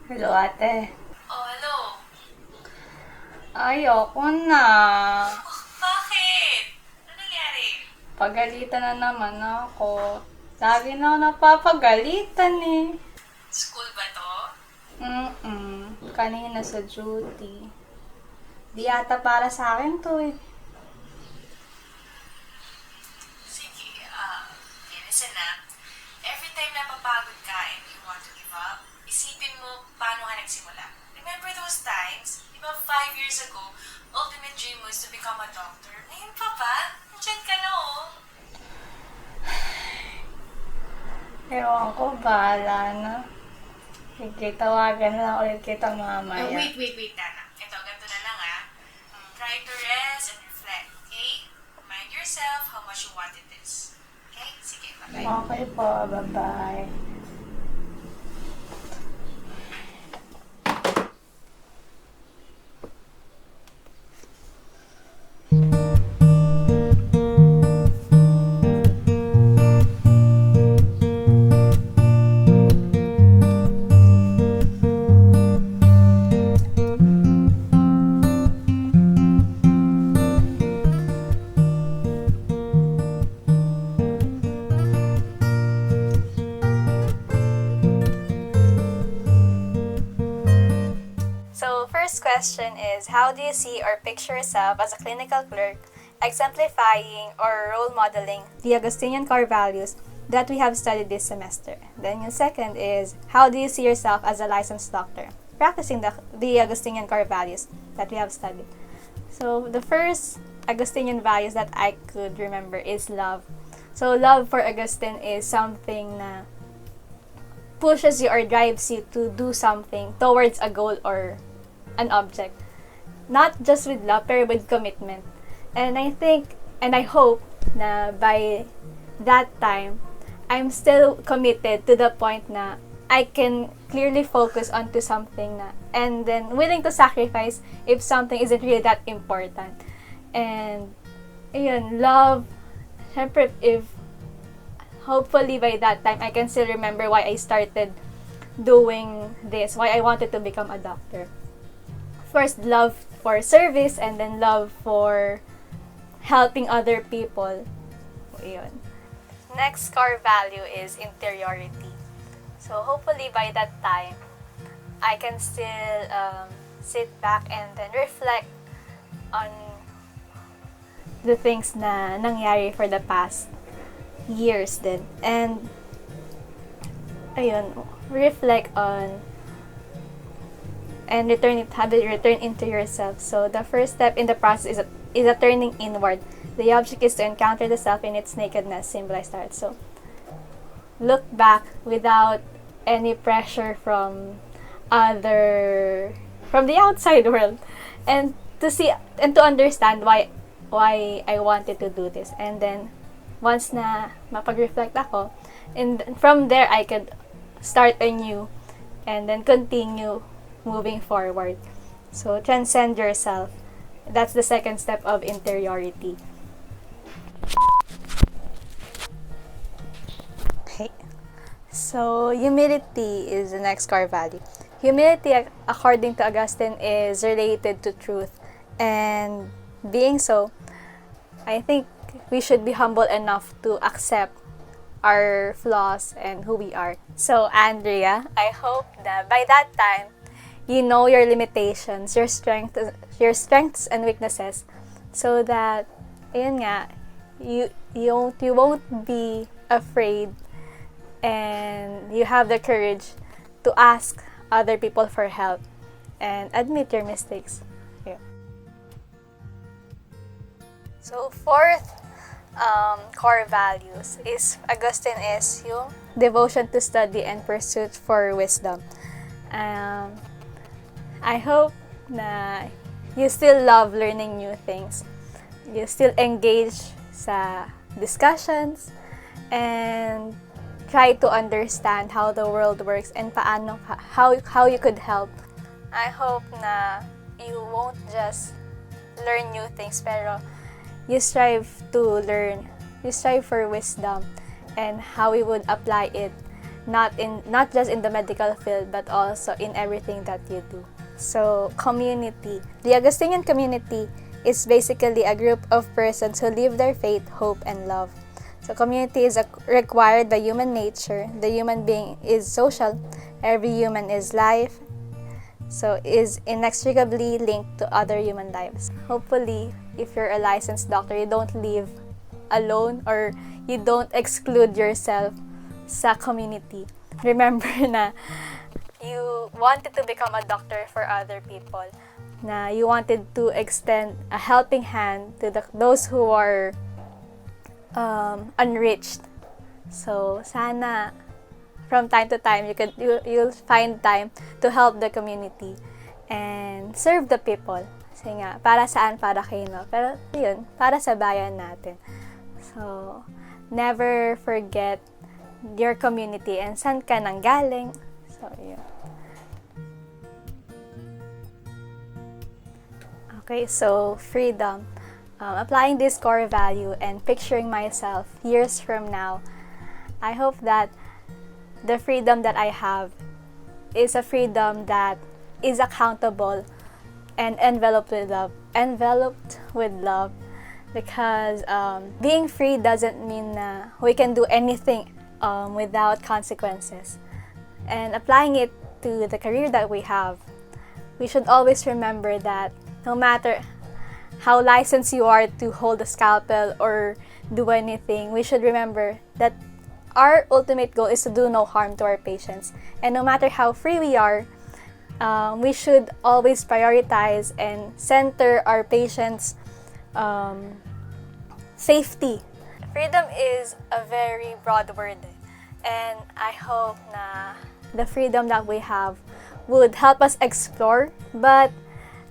Hello, ate. Oh, hello. Ayoko na. Oh, bakit? Ano nangyari? Pagalitan na naman ako. Lagi na ako napapagalitan eh. School ba to? Kanina sa duty. Di yata para sa akin to eh. Sige, okay, listen na. Every time napapagod ka and you want to give up, isipin mo paano ka nagsimula. Remember those times? Di ba 5 years ago, ultimate dream was to become a doctor? Ngayon pa ba? Nandiyan ka na oh. Ewan ko, bahala na. Sige, tawagan na lang ulit kita mamaya. Wait, Dana. Ito, ganito na lang Try to rest and reflect, okay? Remind yourself how much you wanted this. Okay? Sige, bye-bye. Okay po, bye-bye. So, first question is, how do you see or picture yourself as a clinical clerk, exemplifying or role modeling the Augustinian core values that we have studied this semester? Then yung second is, how do you see yourself as a licensed doctor, practicing the Augustinian core values that we have studied? So, the first Augustinian values that I could remember is love. So, love for Augustine is something na pushes you or drives you to do something towards a goal or an object. Not just with love, pero with commitment. And I think, and I hope na by that time, I'm still committed to the point na I can clearly focus onto something na, and then willing to sacrifice if something isn't really that important. And, ayun, love, syempre, if hopefully by that time, I can still remember why I started doing this, why I wanted to become a doctor. First, love for service, and then love for helping other people. Yun. Next core value is interiority. So, hopefully by that time, I can still sit back and then reflect on the things na nangyari for the past years din. And, ayun, reflect on and have it return into yourself. So, the first step in the process is a turning inward. The object is to encounter the self in its nakedness, symbolized art. So, look back without any pressure from the outside world, and to see and to understand why I wanted to do this. And then, once na mapag-reflect ako, and from there, I could start anew and then continue moving forward. So, transcend yourself. That's the second step of interiority. Okay. So, humility is the next core value. Humility, according to Augustine, is related to truth. And being so, I think we should be humble enough to accept our flaws and who we are. So, Andrea, I hope that by that time, you know your limitations, your strengths and weaknesses, so that, ayun nga, you won't be afraid, and you have the courage to ask other people for help and admit your mistakes. Yeah. So, fourth core values is Augustine is yung devotion to study and pursuit for wisdom. I hope na you still love learning new things. You still engage sa discussions and try to understand how the world works and how you could help. I hope na you won't just learn new things, pero you strive to learn. You strive for wisdom and how we would apply it not just in the medical field but also in everything that you do. So, community. The Augustinian community is basically a group of persons who live their faith, hope, and love. So, community is required by human nature. The human being is social. Every human is life. So, is inextricably linked to other human lives. Hopefully, if you're a licensed doctor, you don't live alone or you don't exclude yourself sa community. Remember na you wanted to become a doctor for other people, na you wanted to extend a helping hand to those who are unreached. So, sana from time to time you'll find time to help the community and serve the people. Kasi nga, para saan? Para kayo, no? Pero yun, para sa bayan natin. So, never forget your community and saan ka nanggaling. So, yun. Okay, so freedom. Applying this core value and picturing myself years from now, I hope that the freedom that I have is a freedom that is accountable and enveloped with love. Because being free doesn't mean we can do anything without consequences. And applying it to the career that we have, we should always remember that no matter how licensed you are to hold a scalpel or do anything, we should remember that our ultimate goal is to do no harm to our patients. And no matter how free we are, we should always prioritize and center our patients' safety. Freedom is a very broad word, and I hope na the freedom that we have would help us explore, but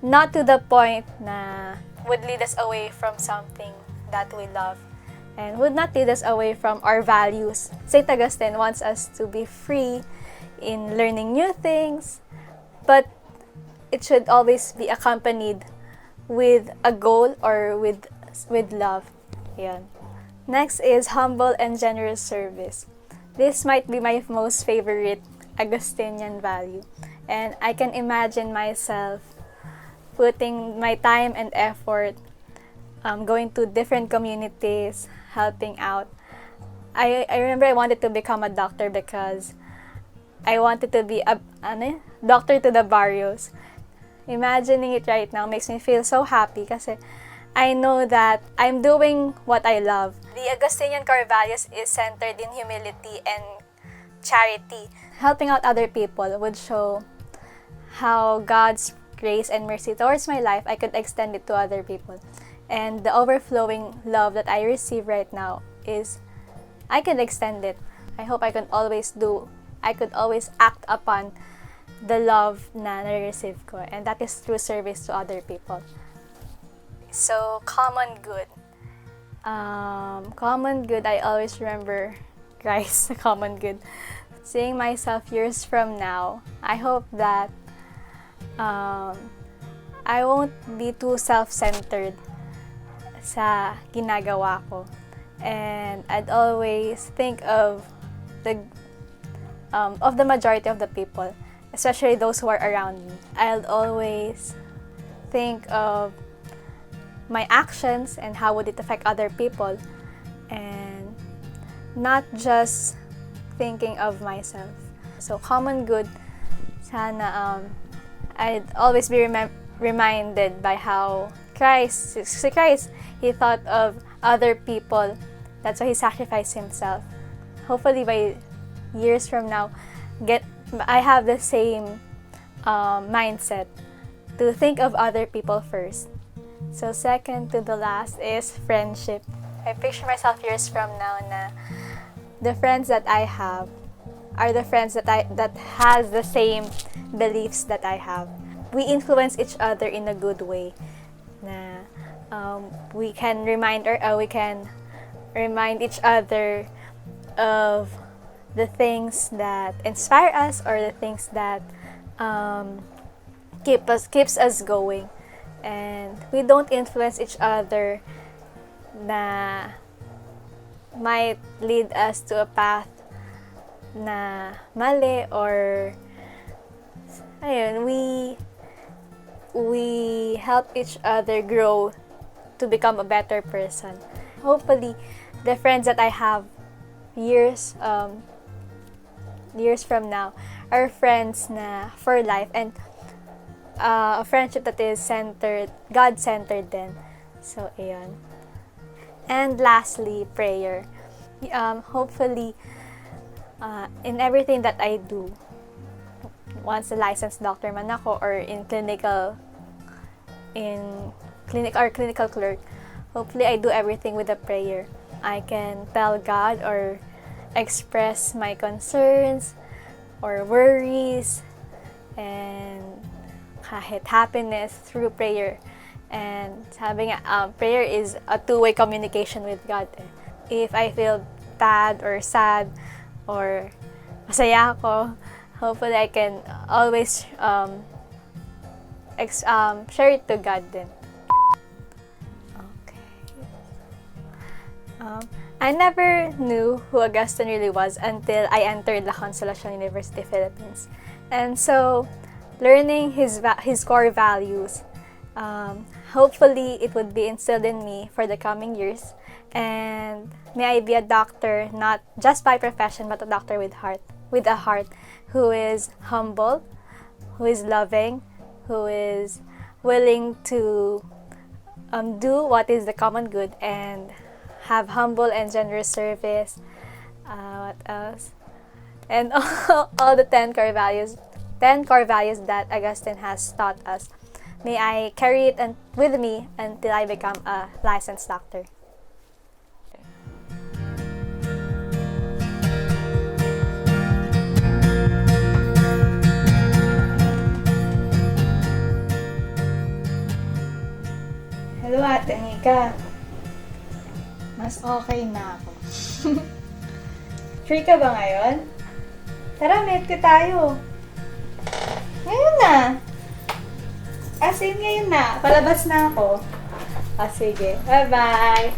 not to the point na would lead us away from something that we love and would not lead us away from our values. St. Augustine wants us to be free in learning new things, but it should always be accompanied with a goal or with love. Yan. Next is humble and generous service. This might be my most favorite Augustinian value, and I can imagine myself putting my time and effort going to different communities, helping out. I remember I wanted to become a doctor because I wanted to be a doctor to the barrios. Imagining it right now makes me feel so happy kasi I know that I'm doing what I love. The Augustinian Core Values is centered in humility and charity. Helping out other people would show how God's grace and mercy towards my life, I could extend it to other people. And the overflowing love that I receive right now is, I can extend it. I hope I could always act upon the love na nare-receive ko. And that is through service to other people. So, common good. Common good, I always remember Christ, the common good. Seeing myself years from now, I hope that I won't be too self-centered sa ginagawa ko. And I'd always think of the majority of the people, especially those who are around me. I'll always think of my actions and how would it affect other people, and not just thinking of myself. So common good, sana I'd always be reminded by how Christ, He thought of other people. That's why He sacrificed Himself. Hopefully by years from now, I have the same mindset to think of other people first. So second to the last is friendship. I picture myself years from now na the friends that I have are the friends that has the same beliefs that I have. We influence each other in a good way. Na we can remind each other of the things that inspire us or the things that keeps us going. And we don't influence each other na might lead us to a path na mali, or ayun, we help each other grow to become a better person. Hopefully, the friends that I have years from now are friends na for life, and a friendship that is God-centered din. So, ayun. And lastly, prayer. Hopefully, in everything that I do, once a licensed doctor man ako, or clinical clerk, hopefully I do everything with a prayer. I can tell God or express my concerns or worries and kahit happiness through prayer. And sabi nga, prayer is a two-way communication with God. If I feel bad or sad or masaya ako, hopefully I can always share it to God din. Okay. I never knew who Augustine really was until I entered La Consolacion University, Philippines. And so, learning his core values, hopefully it would be instilled in me for the coming years. And may I be a doctor, not just by profession, but a doctor with a heart, who is humble, who is loving, who is willing to do what is the common good, and have humble and generous service. What else? And all the 10 core values that Augustine has taught us. May I carry it with me until I become a licensed doctor. Hello, Ate Nika. Mas okay na ako. Free ka ba ngayon? Tara, meet ka tayo. Ngayon na. As in, ngayon na. Palabas na ako. Sige. Bye-bye.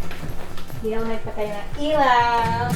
Hindi ako nagpatay ng ilaw.